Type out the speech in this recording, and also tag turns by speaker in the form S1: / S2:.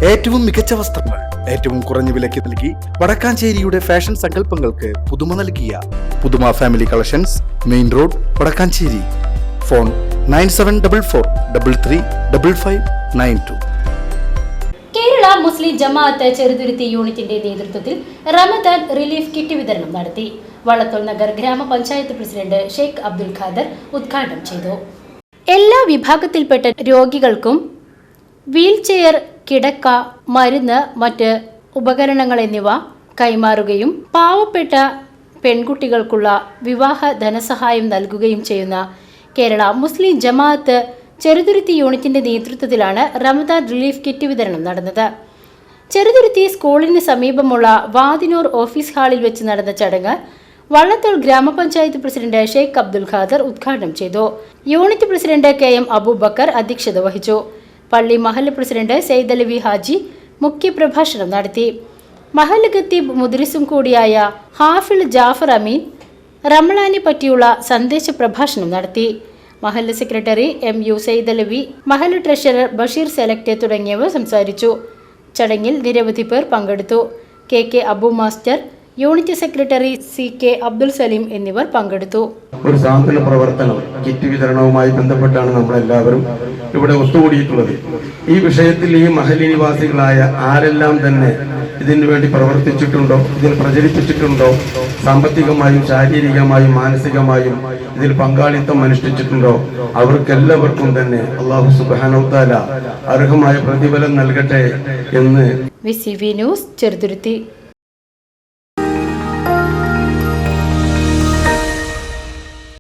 S1: ഏറ്റവും മികച്ച വസ്ത്രങ്ങൾ ഏറ്റവും കുറഞ്ഞ വിലയ്ക്ക് നൽകി വടക്കാഞ്ചേരിയുടെ ഫാഷൻ സങ്കല്പങ്ങൾക്ക് പുതുമ നൽകിയ പുതുമ family collections, main road, Vadakkanchery. Phone 9744335592.
S2: Kerala Muslim Jamaath Cheruthuruthy യൂണിറ്റിന്റെ നേതൃത്വത്തിൽ റമദാൻ റിലീഫ് കിറ്റ് വിതരണം നടത്തി. വള്ളത്തോൾ നഗർ ഗ്രാമപഞ്ചായത്ത് പ്രസിഡന്റ് ഷെയ്ഖ് അബ്ദുൽ ഖാദർ ഉദ്ഘാടനം ചെയ്തു. എല്ലാ വിഭാഗത്തിൽപ്പെട്ട രോഗികൾക്കും വീൽചെയർ, കിടക്ക, മരുന്ന്, മറ്റ് ഉപകരണങ്ങൾ എന്നിവ കൈമാറുകയും പാവപ്പെട്ട പെൺകുട്ടികൾക്കുള്ള വിവാഹ ധനസഹായം നൽകുകയും ചെയ്യുന്ന കേരള മുസ്ലിം ജമാഅത്ത് ചെറുതുരുത്തി യൂണിറ്റിന്റെ നേതൃത്വത്തിലാണ് റമദാൻ റിലീഫ് കിറ്റ് വിതരണം നടന്നത്. ചെറുതുരുത്തി സ്കൂളിന് സമീപമുള്ള വാദിനൂർ ഓഫീസ് ഹാളിൽ വെച്ച് നടന്ന ചടങ്ങ് വള്ളത്തോൾ ഗ്രാമപഞ്ചായത്ത് പ്രസിഡന്റ് ഷെയ്ഖ് അബ്ദുൽ ഖാദർ ഉദ്ഘാടനം ചെയ്തു. യൂണിറ്റ് പ്രസിഡന്റ് KM അബൂബക്കർ അധ്യക്ഷത വഹിച്ചു. പള്ളി മഹല്ല് പ്രസിഡന്റ് സെയ്ദലവി ഹാജി മുഖ്യപ്രഭാഷണം നടത്തി. മഹല്ല് ഖത്തീബ് മുദ്രിസും കൂടിയായ ഹാഫിൾ ജാഫർ അമീൻ റമളാനെ പറ്റിയുള്ള സന്ദേശ പ്രഭാഷണം നടത്തി. മഹല്ല് സെക്രട്ടറി MU സെയ്ദലവി, മഹല്ല് ട്രഷറർ ബഷീർ സെലക്ട് തുടങ്ങിയവർ സംസാരിച്ചു. ചടങ്ങിൽ നിരവധി പേർ പങ്കെടുത്തു. KK Abu master, unit secretary CK Abdul Salim എന്നിവർ പങ്കെടുത്തു.
S3: ഒരു സാന്ത്വന പ്രവർത്തനം കിറ്റ് വിതരണവുമായി ബന്ധപ്പെട്ടാണ് നമ്മളെല്ലാവരും ഇവിടെ ഒത്തുകൂടിയിട്ടുള്ളത്. ഈ വിഷയത്തിൽ ഈ മഹല്ലി നിവാസികളായ ആരെല്ലാം തന്നെ ഇതിനു വേണ്ടി പ്രവർത്തിച്ചിട്ടുണ്ടോ, ഇതിൽ പ്രചരിപ്പിച്ചിട്ടുണ്ടോ, സാമ്പത്തികമായും ശാരീരികമായും മാനസികമായും ഇതിൽ പങ്കാളിത്തം അനുഷ്ഠിച്ചിട്ടുണ്ടോ, അവർക്കെല്ലാവർക്കും തന്നെ അല്ലാഹു സുബ്ഹാനഹു വ തആല അർഹമായ പ്രതിഫലം നൽകട്ടെ എന്ന്
S2: VCV ന്യൂസ് ചെറുതുരുത്തി.